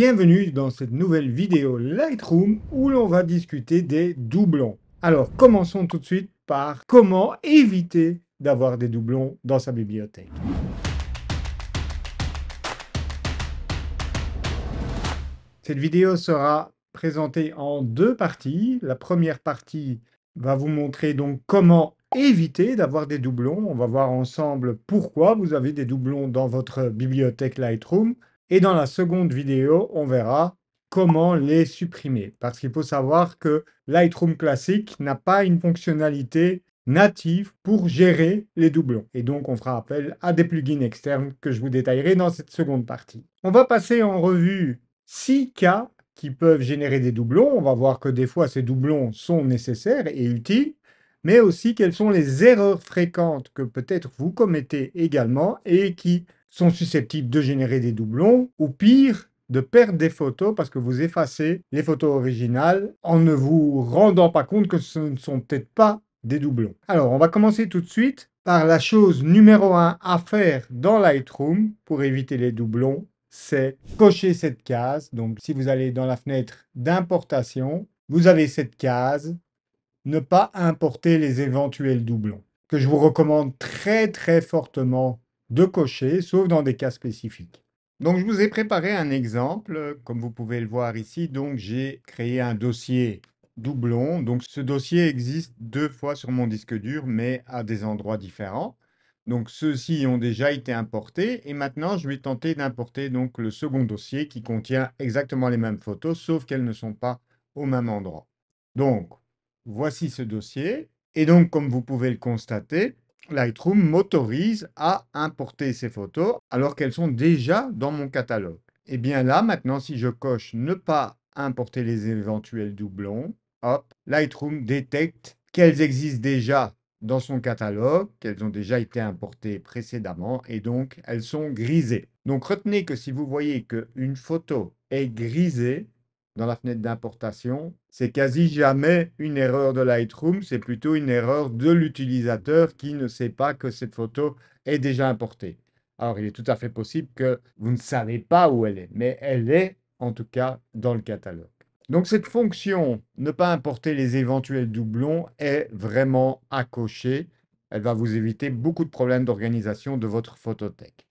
Bienvenue dans cette nouvelle vidéo Lightroom où l'on va discuter des doublons. Alors, commençons tout de suite par comment éviter d'avoir des doublons dans sa bibliothèque. Cette vidéo sera présentée en deux parties. La première partie va vous montrer donc comment éviter d'avoir des doublons. On va voir ensemble pourquoi vous avez des doublons dans votre bibliothèque Lightroom. Et dans la seconde vidéo, on verra comment les supprimer. Parce qu'il faut savoir que Lightroom classique n'a pas une fonctionnalité native pour gérer les doublons. Et donc, on fera appel à des plugins externes que je vous détaillerai dans cette seconde partie. On va passer en revue 6 cas qui peuvent générer des doublons. On va voir que des fois, ces doublons sont nécessaires et utiles, mais aussi quelles sont les erreurs fréquentes que peut-être vous commettez également et qui sont susceptibles de générer des doublons, ou pire, de perdre des photos parce que vous effacez les photos originales en ne vous rendant pas compte que ce ne sont peut-être pas des doublons. Alors, on va commencer tout de suite par la chose numéro 1 à faire dans Lightroom pour éviter les doublons, c'est cocher cette case. Donc, si vous allez dans la fenêtre d'importation, vous avez cette case, ne pas importer les éventuels doublons, que je vous recommande très fortement de cocher, sauf dans des cas spécifiques. Donc, je vous ai préparé un exemple, comme vous pouvez le voir ici. Donc, j'ai créé un dossier doublon. Donc, ce dossier existe 2 fois sur mon disque dur, mais à des endroits différents. Donc, ceux-ci ont déjà été importés. Et maintenant, je vais tenter d'importer donc le second dossier qui contient exactement les mêmes photos, sauf qu'elles ne sont pas au même endroit. Donc, voici ce dossier. Et donc, comme vous pouvez le constater, Lightroom m'autorise à importer ces photos alors qu'elles sont déjà dans mon catalogue. Et bien là, maintenant, si je coche ne pas importer les éventuels doublons, hop, Lightroom détecte qu'elles existent déjà dans son catalogue, qu'elles ont déjà été importées précédemment et donc elles sont grisées. Donc retenez que si vous voyez qu'une photo est grisée dans la fenêtre d'importation, c'est quasi jamais une erreur de Lightroom, c'est plutôt une erreur de l'utilisateur qui ne sait pas que cette photo est déjà importée. Alors il est tout à fait possible que vous ne savez pas où elle est, mais elle est en tout cas dans le catalogue. Donc cette fonction, ne pas importer les éventuels doublons, est vraiment à cocher. Elle va vous éviter beaucoup de problèmes d'organisation de votre photothèque.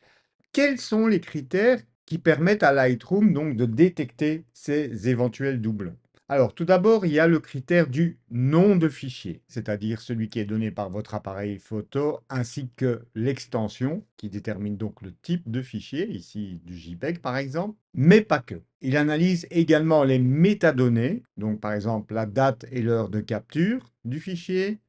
Quels sont les critères qui permettent à Lightroom donc de détecter ces éventuels doublons? Alors tout d'abord, il y a le critère du nom de fichier, c'est-à-dire celui qui est donné par votre appareil photo, ainsi que l'extension, qui détermine donc le type de fichier, ici du JPEG par exemple, mais pas que. Il analyse également les métadonnées, donc par exemple la date et l'heure de capture du fichier,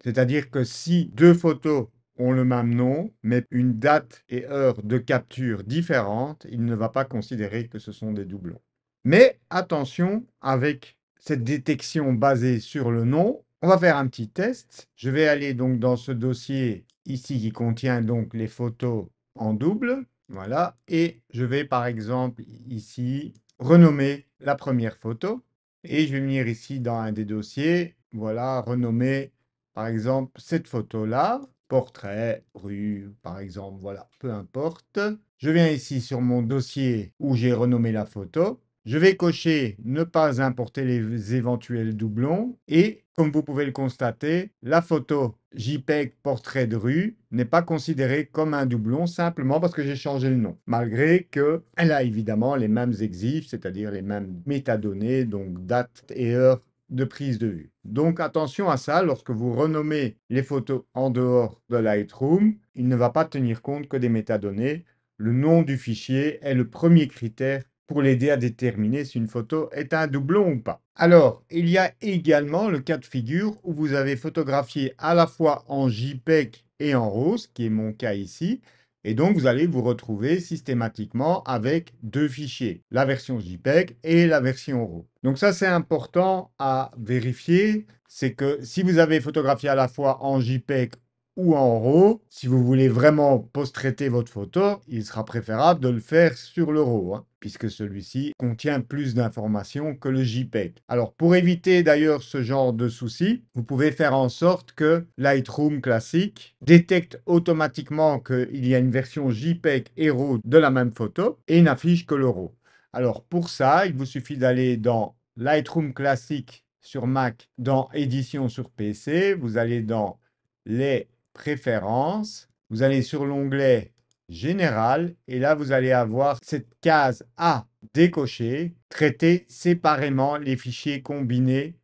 c'est-à-dire que si deux photos ont le même nom, mais une date et heure de capture différentes, il ne va pas considérer que ce sont des doublons. Mais attention, avec cette détection basée sur le nom, on va faire un petit test. Je vais aller donc dans ce dossier ici qui contient donc les photos en double. Voilà. Et je vais par exemple ici renommer la première photo. Et je vais venir ici dans un des dossiers. Voilà, renommer par exemple cette photo-là. Portrait, rue, par exemple, voilà, peu importe. Je viens ici sur mon dossier où j'ai renommé la photo. Je vais cocher ne pas importer les éventuels doublons et, comme vous pouvez le constater, la photo JPEG portrait de rue n'est pas considérée comme un doublon simplement parce que j'ai changé le nom, malgré qu'elle a évidemment les mêmes exifs, c'est-à-dire les mêmes métadonnées, donc date et heure de prise de vue. Donc attention à ça, lorsque vous renommez les photos en dehors de Lightroom, il ne va pas tenir compte que des métadonnées. Le nom du fichier est le premier critère pour l'aider à déterminer si une photo est un doublon ou pas. Alors, il y a également le cas de figure où vous avez photographié à la fois en JPEG et en RAW, ce qui est mon cas ici, et donc vous allez vous retrouver systématiquement avec deux fichiers, la version JPEG et la version RAW. Donc ça, c'est important à vérifier, c'est que si vous avez photographié à la fois en JPEG ou en RAW, si vous voulez vraiment post-traiter votre photo, il sera préférable de le faire sur le RAW, puisque celui-ci contient plus d'informations que le JPEG. Alors, pour éviter d'ailleurs ce genre de soucis, vous pouvez faire en sorte que Lightroom classique détecte automatiquement qu'il y a une version JPEG et RAW de la même photo et n'affiche que le RAW. Alors pour ça, il vous suffit d'aller dans Lightroom classique sur Mac, dans Édition sur PC, vous allez dans les préférences, vous allez sur l'onglet Général et là vous allez avoir cette case à décocher, traiter séparément les fichiers combinés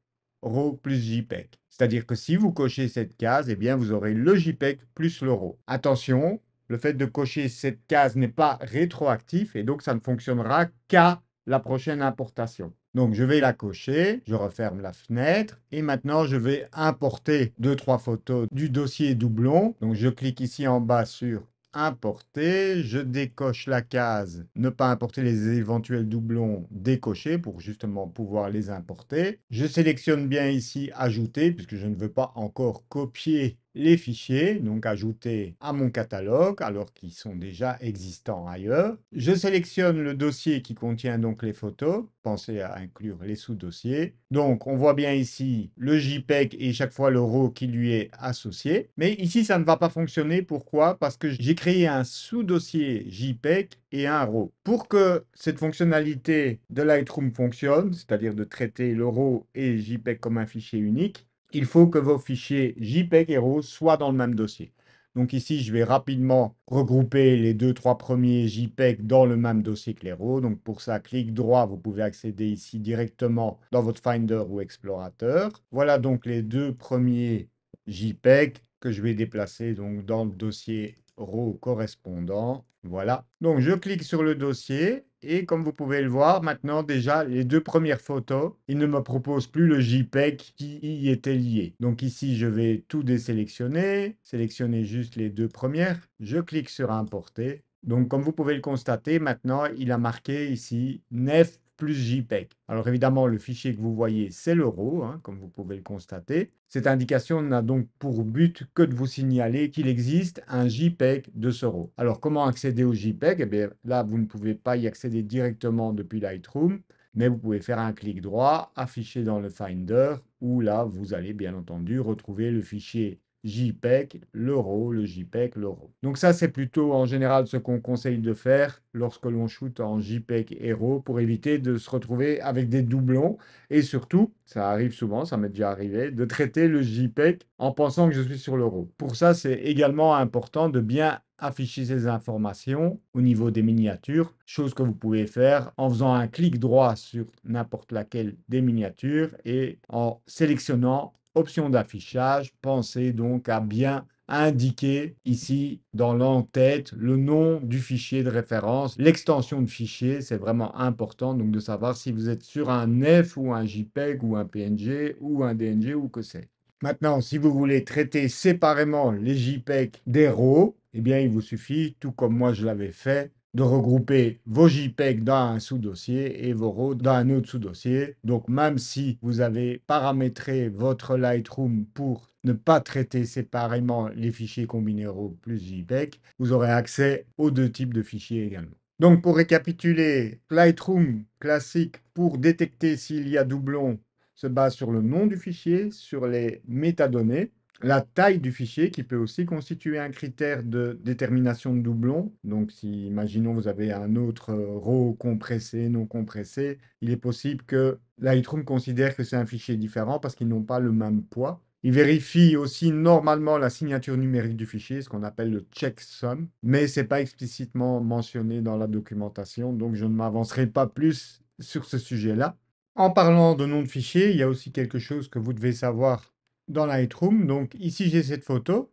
RAW plus JPEG. C'est-à-dire que si vous cochez cette case, eh bien vous aurez le JPEG plus le RAW. Attention, le fait de cocher cette case n'est pas rétroactif et donc ça ne fonctionnera qu'à la prochaine importation. Donc je vais la cocher, je referme la fenêtre et maintenant je vais importer 2-3 photos du dossier doublon. Donc je clique ici en bas sur importer, je décoche la case ne pas importer les éventuels doublons décochés pour justement pouvoir les importer. Je sélectionne bien ici ajouter puisque je ne veux pas encore copier les fichiers, donc ajouter à mon catalogue alors qu'ils sont déjà existants ailleurs. Je sélectionne le dossier qui contient donc les photos. Pensez à inclure les sous-dossiers. Donc on voit bien ici le JPEG et chaque fois le RAW qui lui est associé. Mais ici ça ne va pas fonctionner. Pourquoi? Parce que j'ai créé un sous-dossier JPEG et un RAW. Pour que cette fonctionnalité de Lightroom fonctionne, c'est-à-dire de traiter le RAW et JPEG comme un fichier unique, il faut que vos fichiers JPEG et RAW soient dans le même dossier. Donc ici, je vais rapidement regrouper les 2-3 premiers JPEG dans le même dossier que les RAW. Donc pour ça, clic droit, vous pouvez accéder ici directement dans votre Finder ou Explorateur. Voilà donc les 2 premiers JPEG que je vais déplacer donc dans le dossier RAW correspondant. Voilà. Donc je clique sur le dossier et comme vous pouvez le voir, maintenant déjà les 2 premières photos, il ne me propose plus le JPEG qui y était lié. Donc ici, je vais tout désélectionner, sélectionner juste les 2 premières. Je clique sur importer. Donc comme vous pouvez le constater, maintenant il a marqué ici nef plus JPEG. Alors évidemment, le fichier que vous voyez, c'est le RAW, hein, comme vous pouvez le constater. Cette indication n'a donc pour but que de vous signaler qu'il existe un JPEG de ce RAW. Alors comment accéder au JPEG? Eh bien là, vous ne pouvez pas y accéder directement depuis Lightroom, mais vous pouvez faire un clic droit, afficher dans le Finder, où là, vous allez bien entendu retrouver le fichier JPEG, le RAW, le JPEG, le RAW. Donc ça, c'est plutôt en général ce qu'on conseille de faire lorsque l'on shoot en JPEG et RAW pour éviter de se retrouver avec des doublons et surtout, ça arrive souvent, ça m'est déjà arrivé, de traiter le JPEG en pensant que je suis sur le RAW. Pour ça, c'est également important de bien afficher ces informations au niveau des miniatures, chose que vous pouvez faire en faisant un clic droit sur n'importe laquelle des miniatures et en sélectionnant option d'affichage. Pensez donc à bien indiquer ici dans l'en-tête le nom du fichier de référence, l'extension de fichier, c'est vraiment important donc de savoir si vous êtes sur un nef ou un JPEG ou un PNG ou un DNG ou que c'est. Maintenant, si vous voulez traiter séparément les JPEG des RAW, eh bien, il vous suffit, tout comme moi je l'avais fait, de regrouper vos JPEG dans un sous-dossier et vos RAW dans un autre sous-dossier. Donc, même si vous avez paramétré votre Lightroom pour ne pas traiter séparément les fichiers combinés RAW plus JPEG, vous aurez accès aux 2 types de fichiers également. Donc, pour récapituler, Lightroom classique pour détecter s'il y a doublon se base sur le nom du fichier, sur les métadonnées, la taille du fichier qui peut aussi constituer un critère de détermination de doublon. Donc, si, imaginons, vous avez un autre RAW compressé, non compressé, il est possible que Lightroom considère que c'est un fichier différent parce qu'ils n'ont pas le même poids. Il vérifie aussi normalement la signature numérique du fichier, ce qu'on appelle le checksum, mais ce n'est pas explicitement mentionné dans la documentation, donc je ne m'avancerai pas plus sur ce sujet-là. En parlant de nom de fichier, il y a aussi quelque chose que vous devez savoir dans Lightroom. Donc ici, j'ai cette photo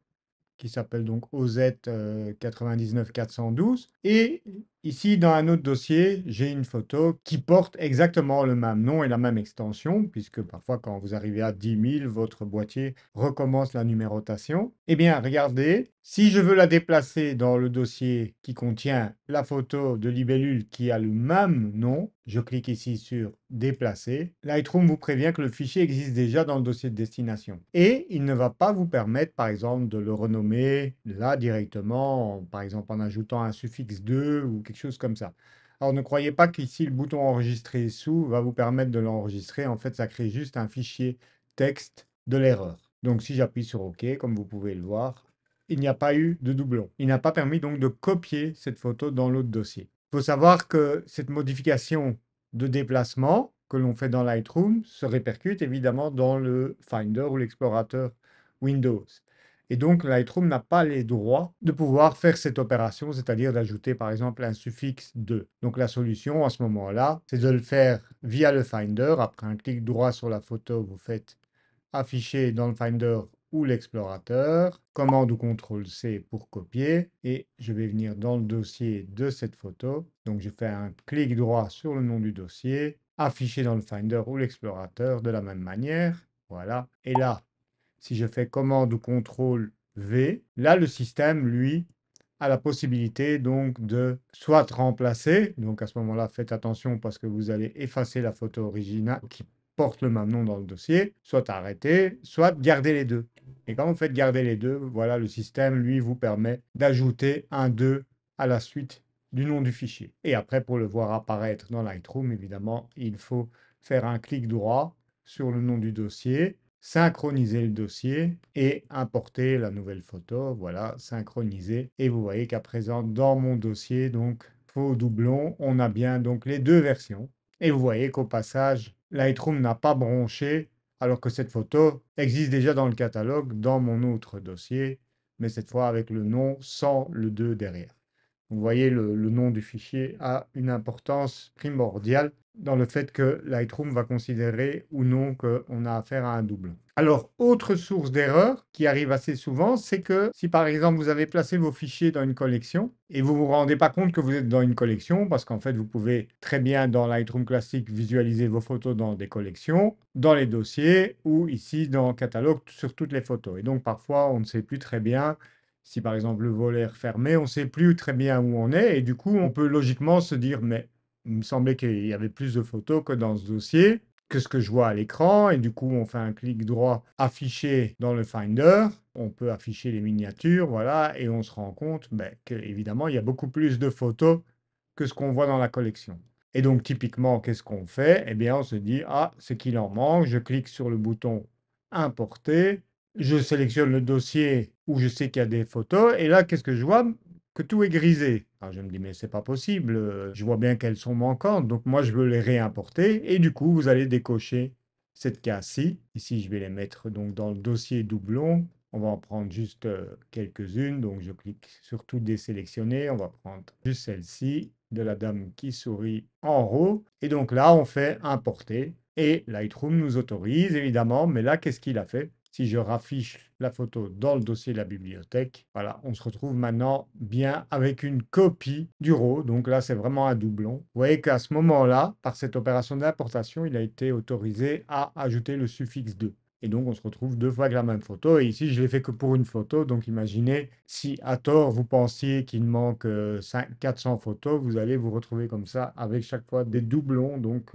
qui s'appelle donc OZ 99412. Et ici, dans un autre dossier, j'ai une photo qui porte exactement le même nom et la même extension, puisque parfois, quand vous arrivez à 10 000, votre boîtier recommence la numérotation. Eh bien, regardez, si je veux la déplacer dans le dossier qui contient la photo de libellule qui a le même nom, je clique ici sur déplacer. Lightroom vous prévient que le fichier existe déjà dans le dossier de destination. Et il ne va pas vous permettre, par exemple, de le renommer là directement, par exemple en ajoutant un suffixe 2 ou quelque chose comme ça. Alors ne croyez pas qu'ici le bouton enregistrer sous va vous permettre de l'enregistrer. En fait, ça crée juste un fichier texte de l'erreur. Donc si j'appuie sur OK, comme vous pouvez le voir, il n'y a pas eu de doublon. Il n'a pas permis donc de copier cette photo dans l'autre dossier. Il faut savoir que cette modification de déplacement que l'on fait dans Lightroom se répercute évidemment dans le Finder ou l'explorateur Windows. Et donc, Lightroom n'a pas les droits de pouvoir faire cette opération, c'est-à-dire d'ajouter par exemple un suffixe de. Donc, la solution à ce moment-là, c'est de le faire via le Finder. Après un clic droit sur la photo, vous faites afficher dans le Finder ou l'explorateur, commande ou CTRL C pour copier, et je vais venir dans le dossier de cette photo. Donc je fais un clic droit sur le nom du dossier, afficher dans le Finder ou l'explorateur de la même manière. Voilà. Et là, si je fais commande ou CTRL V, là le système, lui, a la possibilité donc de soit remplacer, donc à ce moment-là, faites attention parce que vous allez effacer la photo originale qui porte le même nom dans le dossier, soit arrêter, soit garder les deux. Et quand vous faites garder les deux, voilà, le système, lui, vous permet d'ajouter un 2 à la suite du nom du fichier. Et après, pour le voir apparaître dans Lightroom, évidemment, il faut faire un clic droit sur le nom du dossier, synchroniser le dossier et importer la nouvelle photo. Voilà, synchroniser. Et vous voyez qu'à présent, dans mon dossier, donc faux doublon, on a bien donc les deux versions. Et vous voyez qu'au passage, Lightroom n'a pas bronché, alors que cette photo existe déjà dans le catalogue, dans mon autre dossier, mais cette fois avec le nom sans le 2 derrière. Vous voyez, le nom du fichier a une importance primordiale dans le fait que Lightroom va considérer ou non qu'on a affaire à un doublon. Alors, autre source d'erreur qui arrive assez souvent, c'est que si par exemple vous avez placé vos fichiers dans une collection et vous ne vous rendez pas compte que vous êtes dans une collection, parce qu'en fait vous pouvez très bien dans Lightroom classique visualiser vos photos dans des collections, dans les dossiers ou ici dans le catalogue sur toutes les photos. Et donc parfois on ne sait plus très bien si par exemple le volet est fermé, on ne sait plus très bien où on est et du coup on peut logiquement se dire mais il me semblait qu'il y avait plus de photos que dans ce dossier, que ce que je vois à l'écran. Et du coup, on fait un clic droit, afficher dans le Finder. On peut afficher les miniatures, voilà, et on se rend compte qu'évidemment, il y a beaucoup plus de photos que ce qu'on voit dans la collection. Et donc, typiquement, qu'est-ce qu'on fait? Eh bien, on se dit, ah, c'est qu'il en manque. Je clique sur le bouton Importer. Je sélectionne le dossier où je sais qu'il y a des photos. Et là, qu'est-ce que je vois? Que tout est grisé. Alors je me dis, mais c'est pas possible, je vois bien qu'elles sont manquantes, donc moi je veux les réimporter, et du coup vous allez décocher cette case-ci. Ici je vais les mettre donc dans le dossier doublon, on va en prendre juste quelques-unes, donc je clique sur tout désélectionner, on va prendre juste celle-ci, de la dame qui sourit en haut, et donc là on fait importer, et Lightroom nous autorise évidemment, mais là qu'est-ce qu'il a fait? Si je raffiche la photo dans le dossier de la bibliothèque, voilà, on se retrouve maintenant bien avec une copie du RAW. Donc là, c'est vraiment un doublon. Vous voyez qu'à ce moment-là, par cette opération d'importation, il a été autorisé à ajouter le suffixe 2. Et donc, on se retrouve deux fois avec la même photo. Et ici, je l'ai fait que pour une photo. Donc, imaginez si à tort, vous pensiez qu'il manque 400 photos, vous allez vous retrouver comme ça avec chaque fois des doublons. Donc,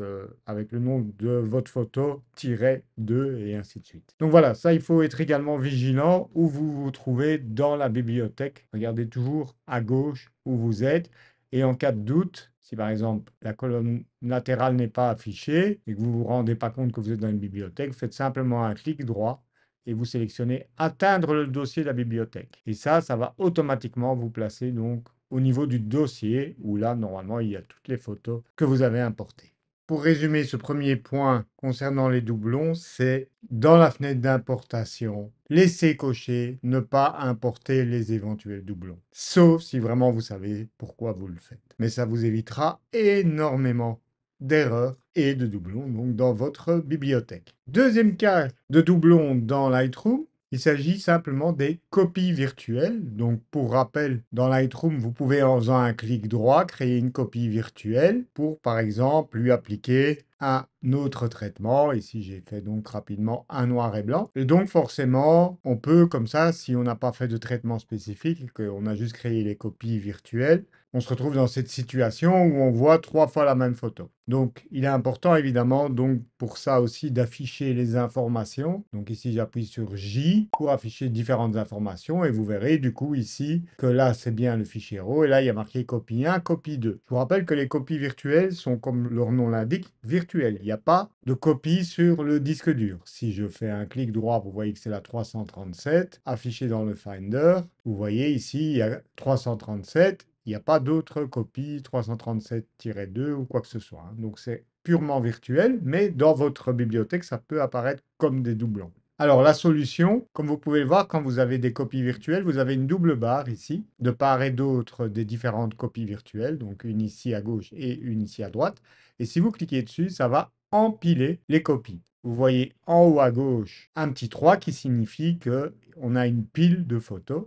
avec le nom de votre photo, tiret 2 et ainsi de suite. Donc voilà, ça, il faut être également vigilant où vous vous trouvez dans la bibliothèque. Regardez toujours à gauche où vous êtes. Et en cas de doute, si par exemple la colonne latérale n'est pas affichée et que vous ne vous rendez pas compte que vous êtes dans une bibliothèque, faites simplement un clic droit et vous sélectionnez atteindre le dossier de la bibliothèque. Et ça va automatiquement vous placer donc au niveau du dossier où là, normalement, il y a toutes les photos que vous avez importées. Pour résumer ce premier point concernant les doublons, c'est dans la fenêtre d'importation, laissez cocher ne pas importer les éventuels doublons. Sauf si vraiment vous savez pourquoi vous le faites. Mais ça vous évitera énormément d'erreurs et de doublons donc dans votre bibliothèque. Deuxième cas de doublons dans Lightroom, il s'agit simplement des copies virtuelles. Donc, pour rappel, dans Lightroom, vous pouvez en faisant un clic droit créer une copie virtuelle pour, par exemple, lui appliquer un autre traitement. Ici, j'ai fait donc rapidement un noir et blanc. Et donc, forcément, on peut, comme ça, si on n'a pas fait de traitement spécifique et qu'on a juste créé les copies virtuelles, on se retrouve dans cette situation où on voit trois fois la même photo. Donc, il est important, évidemment, donc pour ça aussi, d'afficher les informations. Donc ici, j'appuie sur J pour afficher différentes informations et vous verrez du coup ici que là, c'est bien le fichier RAW et là, il y a marqué copie 1, copie 2. Je vous rappelle que les copies virtuelles sont, comme leur nom l'indique, virtuelles. Il n'y a pas de copie sur le disque dur. Si je fais un clic droit, vous voyez que c'est la 337, affiché dans le Finder. Vous voyez ici, il y a 337. Il n'y a pas d'autre copie 337-2 ou quoi que ce soit, hein. Donc c'est purement virtuel, mais dans votre bibliothèque, ça peut apparaître comme des doublons. Alors la solution, comme vous pouvez le voir, quand vous avez des copies virtuelles, vous avez une double barre ici, de part et d'autre des différentes copies virtuelles, donc une ici à gauche et une ici à droite. Et si vous cliquez dessus, ça va empiler les copies. Vous voyez en haut à gauche un petit 3 qui signifie qu'on a une pile de photos.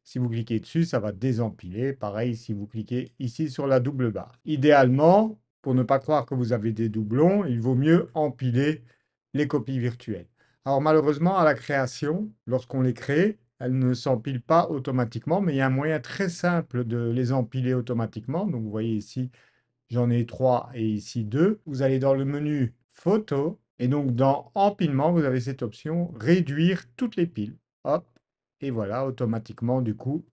Si vous cliquez dessus, ça va désempiler. Pareil, si vous cliquez ici sur la double barre. Idéalement, pour ne pas croire que vous avez des doublons, il vaut mieux empiler les copies virtuelles. Alors malheureusement, à la création, lorsqu'on les crée, elles ne s'empilent pas automatiquement, mais il y a un moyen très simple de les empiler automatiquement. Donc vous voyez ici, j'en ai 3 et ici 2. Vous allez dans le menu Photo et donc dans Empilement, vous avez cette option Réduire toutes les piles. Hop, et voilà, automatiquement, du coup,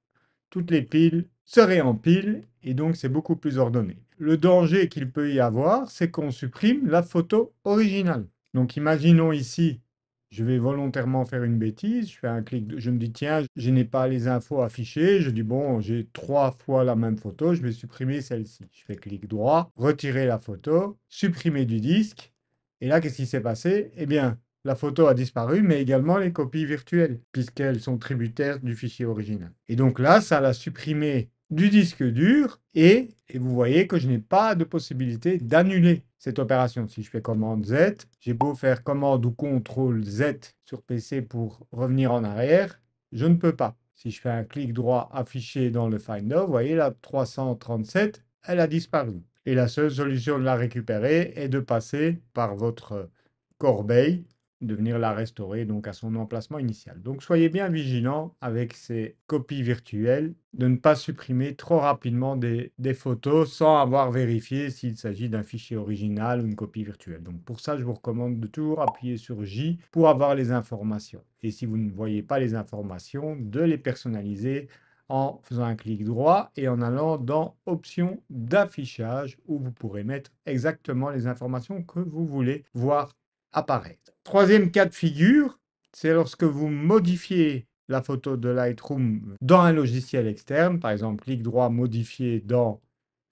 toutes les piles se réempilent et donc c'est beaucoup plus ordonné. Le danger qu'il peut y avoir, c'est qu'on supprime la photo originale. Donc imaginons ici, je vais volontairement faire une bêtise, je fais un clic, je me dis tiens, je n'ai pas les infos affichées, je dis bon, j'ai 3 fois la même photo, je vais supprimer celle-ci. Je fais clic droit, retirer la photo, supprimer du disque, et là qu'est-ce qui s'est passé? Eh bien, la photo a disparu, mais également les copies virtuelles, puisqu'elles sont tributaires du fichier original. Et donc là, ça l'a supprimé du disque dur, et vous voyez que je n'ai pas de possibilité d'annuler cette opération. Si je fais commande Z, j'ai beau faire commande ou contrôle Z sur PC pour revenir en arrière, je ne peux pas. Si je fais un clic droit affiché dans le Finder, vous voyez la 337, elle a disparu. Et la seule solution de la récupérer est de passer par votre corbeille, de venir la restaurer donc à son emplacement initial. Donc soyez bien vigilants avec ces copies virtuelles, de ne pas supprimer trop rapidement des photos sans avoir vérifié s'il s'agit d'un fichier original ou une copie virtuelle. Donc pour ça, je vous recommande de toujours appuyer sur J pour avoir les informations. Et si vous ne voyez pas les informations, de les personnaliser en faisant un clic droit et en allant dans Options d'affichage où vous pourrez mettre exactement les informations que vous voulez voir apparaître. Troisième cas de figure, c'est lorsque vous modifiez la photo de Lightroom dans un logiciel externe, par exemple clic droit modifier dans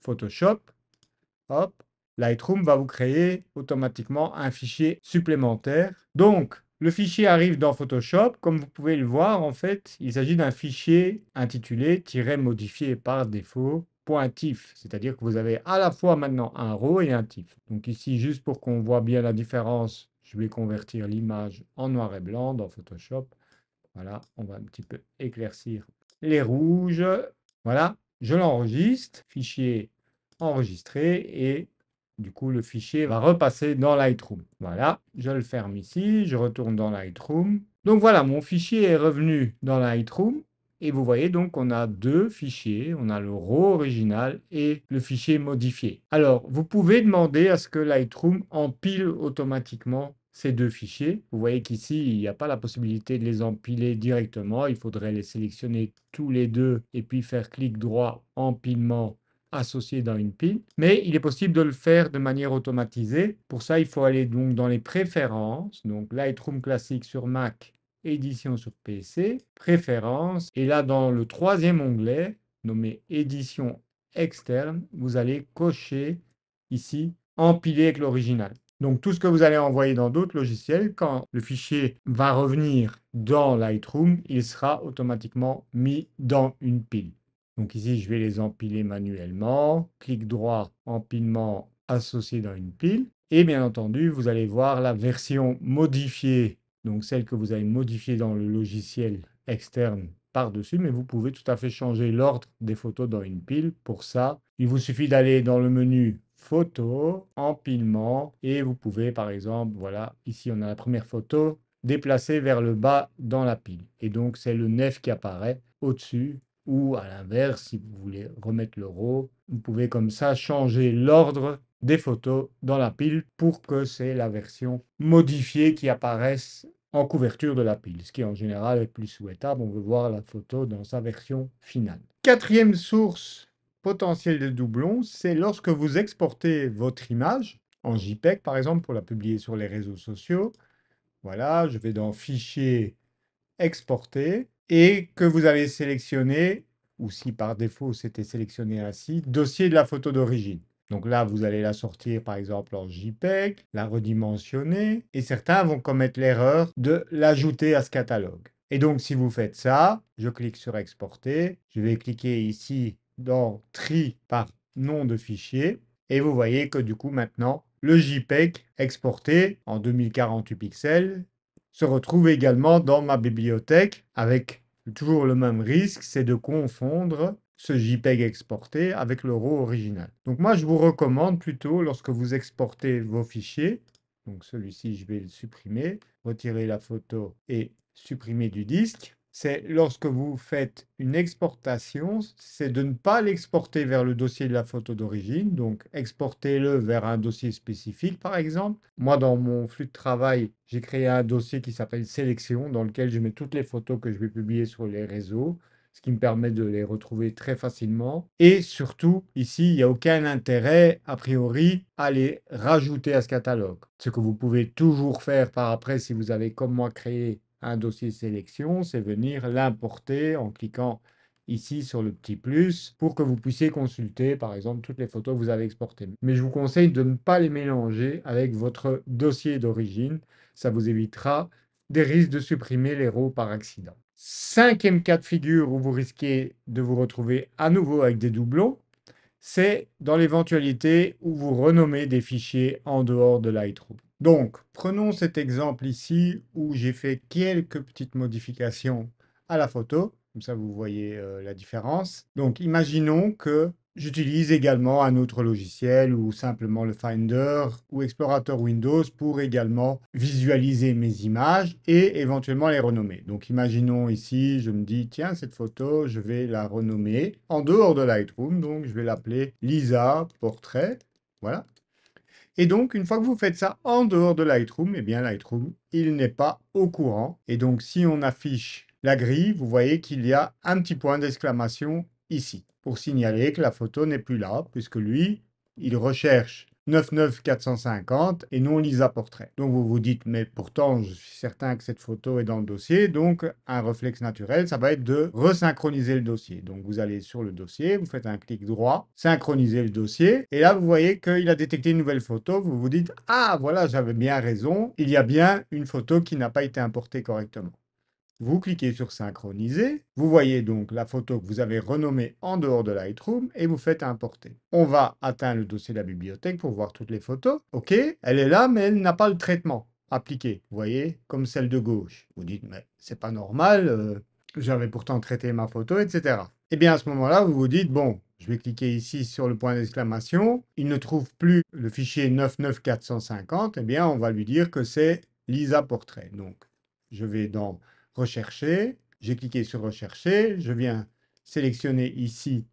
Photoshop, hop, Lightroom va vous créer automatiquement un fichier supplémentaire. Donc, le fichier arrive dans Photoshop. Comme vous pouvez le voir, en fait, il s'agit d'un fichier intitulé "modifié par défaut" .tif, c'est-à-dire que vous avez à la fois maintenant un RAW et un TIFF. Donc ici, juste pour qu'on voit bien la différence, je vais convertir l'image en noir et blanc dans Photoshop. Voilà, on va un petit peu éclaircir les rouges. Voilà, je l'enregistre, fichier enregistré, et du coup, le fichier va repasser dans Lightroom. Voilà, je le ferme ici, je retourne dans Lightroom. Donc voilà, mon fichier est revenu dans Lightroom. Et vous voyez donc qu'on a deux fichiers, on a le RAW original et le fichier modifié. Alors, vous pouvez demander à ce que Lightroom empile automatiquement ces deux fichiers. Vous voyez qu'ici, il n'y a pas la possibilité de les empiler directement. Il faudrait les sélectionner tous les deux et puis faire clic droit, empilement, associé dans une pile. Mais il est possible de le faire de manière automatisée. Pour ça, il faut aller donc dans les préférences, donc Lightroom classique sur Mac, édition sur PC, préférences, et là dans le troisième onglet nommé édition externe, vous allez cocher ici empiler avec l'original. Donc tout ce que vous allez envoyer dans d'autres logiciels, quand le fichier va revenir dans Lightroom, il sera automatiquement mis dans une pile. Donc ici, je vais les empiler manuellement. Clic droit, empilement associé dans une pile. Et bien entendu, vous allez voir la version modifiée, donc celle que vous avez modifiée dans le logiciel externe par-dessus, mais vous pouvez tout à fait changer l'ordre des photos dans une pile. Pour ça, il vous suffit d'aller dans le menu Photo, Empilement, et vous pouvez par exemple, voilà, ici on a la première photo, déplacer vers le bas dans la pile. Et donc c'est le nef qui apparaît au-dessus, ou à l'inverse, si vous voulez remettre le RAW, vous pouvez comme ça changer l'ordre des photos dans la pile pour que c'est la version modifiée qui apparaisse en couverture de la pile, ce qui en général est plus souhaitable. On veut voir la photo dans sa version finale. Quatrième source potentielle de doublons, c'est lorsque vous exportez votre image en JPEG, par exemple, pour la publier sur les réseaux sociaux. Voilà, je vais dans Fichier, Exporter, et que vous avez sélectionné ou si par défaut c'était sélectionné ainsi, dossier de la photo d'origine. Donc là, vous allez la sortir par exemple en JPEG, la redimensionner, et certains vont commettre l'erreur de l'ajouter à ce catalogue. Et donc, si vous faites ça, je clique sur exporter, je vais cliquer ici dans tri par nom de fichier, et vous voyez que du coup maintenant, le JPEG exporté en 2048 pixels se retrouve également dans ma bibliothèque avec toujours le même risque, c'est de confondre ce JPEG exporté avec le RAW original. Donc moi, je vous recommande plutôt, lorsque vous exportez vos fichiers, donc celui-ci, je vais le supprimer, retirer la photo et supprimer du disque, c'est lorsque vous faites une exportation, c'est de ne pas l'exporter vers le dossier de la photo d'origine, donc exportez-le vers un dossier spécifique par exemple. Moi, dans mon flux de travail, j'ai créé un dossier qui s'appelle Sélection, dans lequel je mets toutes les photos que je vais publier sur les réseaux, ce qui me permet de les retrouver très facilement. Et surtout, ici, il n'y a aucun intérêt, a priori, à les rajouter à ce catalogue. Ce que vous pouvez toujours faire par après, si vous avez comme moi créé un dossier sélection, c'est venir l'importer en cliquant ici sur le petit plus pour que vous puissiez consulter par exemple toutes les photos que vous avez exportées. Mais je vous conseille de ne pas les mélanger avec votre dossier d'origine. Ça vous évitera des risques de supprimer les RAW par accident. Cinquième cas de figure où vous risquez de vous retrouver à nouveau avec des doublons, c'est dans l'éventualité où vous renommez des fichiers en dehors de Lightroom. Donc, prenons cet exemple ici où j'ai fait quelques petites modifications à la photo. Comme ça, vous voyez la différence. Donc, imaginons que j'utilise également un autre logiciel ou simplement le Finder ou Explorateur Windows pour également visualiser mes images et éventuellement les renommer. Donc imaginons ici, je me dis, tiens, cette photo, je vais la renommer en dehors de Lightroom, donc je vais l'appeler Lisa Portrait. Voilà. Et donc, une fois que vous faites ça en dehors de Lightroom, eh bien Lightroom, il n'est pas au courant. Et donc, si on affiche la grille, vous voyez qu'il y a un petit point d'exclamation ici, pour signaler que la photo n'est plus là, puisque lui, il recherche 99450 et non Lisa Portrait. Donc vous vous dites, mais pourtant, je suis certain que cette photo est dans le dossier, donc un réflexe naturel, ça va être de resynchroniser le dossier. Donc vous allez sur le dossier, vous faites un clic droit, synchroniser le dossier, et là vous voyez qu'il a détecté une nouvelle photo, vous vous dites, ah voilà, j'avais bien raison, il y a bien une photo qui n'a pas été importée correctement. Vous cliquez sur synchroniser, vous voyez donc la photo que vous avez renommée en dehors de Lightroom et vous faites importer. On va atteindre le dossier de la bibliothèque pour voir toutes les photos. Ok, elle est là, mais elle n'a pas le traitement appliqué. Vous voyez, comme celle de gauche. Vous dites, mais c'est pas normal, j'avais pourtant traité ma photo, etc. Et bien à ce moment-là, vous vous dites, bon, je vais cliquer ici sur le point d'exclamation. Il ne trouve plus le fichier 99450. Eh bien, on va lui dire que c'est Lisa Portrait. Donc, je vais dans rechercher, j'ai cliqué sur rechercher, je viens sélectionner ici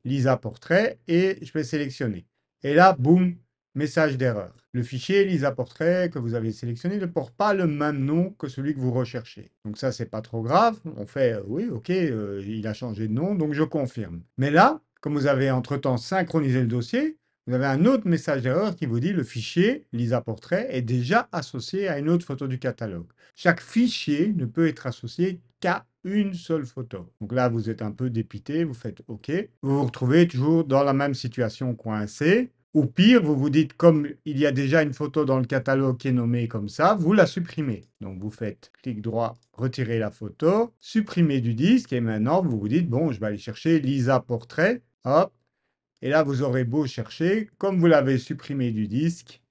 Lisa Portrait et je vais sélectionner. Et là, boum, message d'erreur. Le fichier Lisa Portrait que vous avez sélectionné ne porte pas le même nom que celui que vous recherchez. Donc ça, c'est pas trop grave. On fait, oui, ok, il a changé de nom, donc je confirme. Mais là, comme vous avez entre-temps synchronisé le dossier, vous avez un autre message d'erreur qui vous dit le fichier Lisa Portrait est déjà associé à une autre photo du catalogue. Chaque fichier ne peut être associé qu'à une seule photo. Donc là, vous êtes un peu dépité, vous faites OK. Vous vous retrouvez toujours dans la même situation coincée. Ou pire, vous vous dites, comme il y a déjà une photo dans le catalogue qui est nommée comme ça, vous la supprimez. Donc vous faites clic droit, retirer la photo, supprimer du disque, et maintenant vous vous dites, bon, je vais aller chercher Lisa Portrait, hop, et là vous aurez beau chercher, comme vous l'avez supprimé du disque,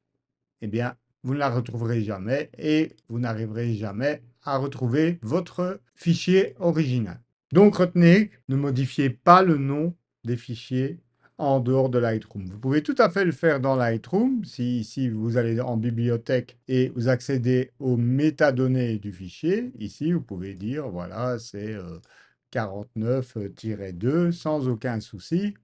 eh bien, vous ne la retrouverez jamais et vous n'arriverez jamais à retrouver votre fichier original. Donc retenez, ne modifiez pas le nom des fichiers en dehors de Lightroom. Vous pouvez tout à fait le faire dans Lightroom, si vous allez en bibliothèque et vous accédez aux métadonnées du fichier. Ici, vous pouvez dire, voilà, c'est 49-2 sans aucun souci.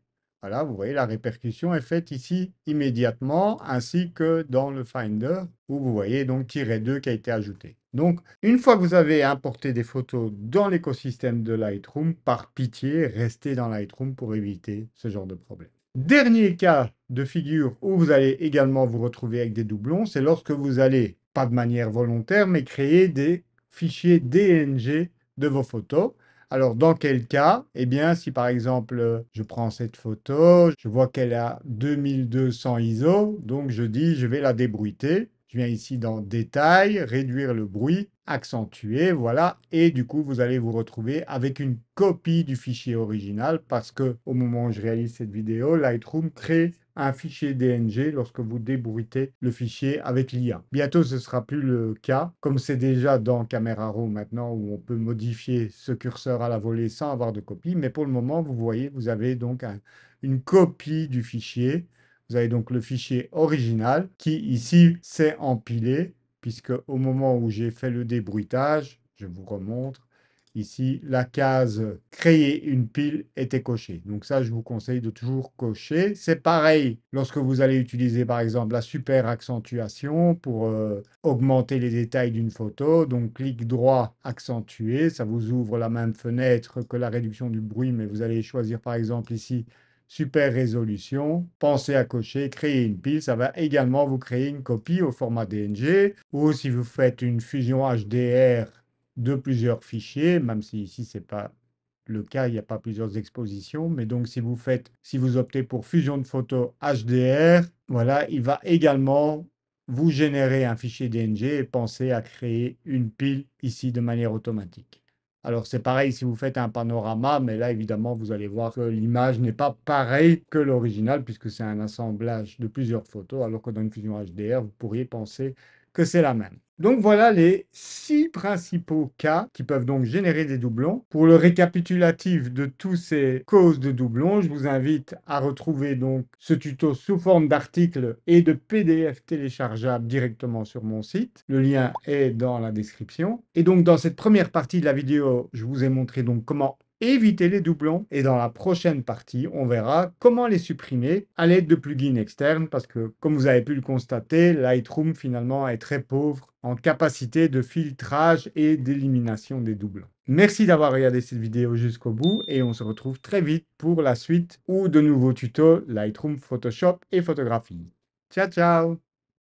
Voilà, vous voyez, la répercussion est faite ici immédiatement, ainsi que dans le Finder, où vous voyez donc -2 qui a été ajouté. Donc, une fois que vous avez importé des photos dans l'écosystème de Lightroom, par pitié, restez dans Lightroom pour éviter ce genre de problème. Dernier cas de figure où vous allez également vous retrouver avec des doublons, c'est lorsque vous allez, pas de manière volontaire, mais créer des fichiers DNG de vos photos. Alors, dans quel cas? Eh bien, si par exemple, je prends cette photo, je vois qu'elle a 2200 ISO, donc je dis, je vais la débruiter. Je viens ici dans Détail, réduire le bruit, accentuer, voilà. Et du coup, vous allez vous retrouver avec une copie du fichier original parce que au moment où je réalise cette vidéo, Lightroom crée un fichier DNG lorsque vous débruitez le fichier avec l'IA. Bientôt, ce ne sera plus le cas, comme c'est déjà dans Camera Raw maintenant où on peut modifier ce curseur à la volée sans avoir de copie. Mais pour le moment, vous voyez, vous avez donc une copie du fichier. Vous avez donc le fichier original qui ici s'est empilé puisque au moment où j'ai fait le débruitage, je vous remontre, ici, la case créer une pile était cochée. Donc ça, je vous conseille de toujours cocher. C'est pareil lorsque vous allez utiliser par exemple la super accentuation pour augmenter les détails d'une photo. Donc clic droit, accentuer, ça vous ouvre la même fenêtre que la réduction du bruit, mais vous allez choisir par exemple ici super résolution, pensez à cocher, créer une pile, ça va également vous créer une copie au format DNG, ou si vous faites une fusion HDR de plusieurs fichiers, même si ici c'est pas le cas, il n'y a pas plusieurs expositions, mais donc si vous optez pour fusion de photos HDR, voilà, il va également vous générer un fichier DNG et pensez à créer une pile ici de manière automatique. Alors c'est pareil si vous faites un panorama, mais là évidemment vous allez voir que l'image n'est pas pareille que l'original puisque c'est un assemblage de plusieurs photos, alors que dans une fusion HDR, vous pourriez penser que c'est la même. Donc voilà les 6 principaux cas qui peuvent donc générer des doublons. Pour le récapitulatif de tous ces causes de doublons, je vous invite à retrouver donc ce tuto sous forme d'article et de PDF téléchargeable directement sur mon site. Le lien est dans la description. Et donc dans cette première partie de la vidéo, je vous ai montré donc comment éviter les doublons. Et dans la prochaine partie, on verra comment les supprimer à l'aide de plugins externes parce que, comme vous avez pu le constater, Lightroom finalement est très pauvre en capacité de filtrage et d'élimination des doublons. Merci d'avoir regardé cette vidéo jusqu'au bout et on se retrouve très vite pour la suite ou de nouveaux tutos Lightroom, Photoshop et photographie. Ciao, ciao!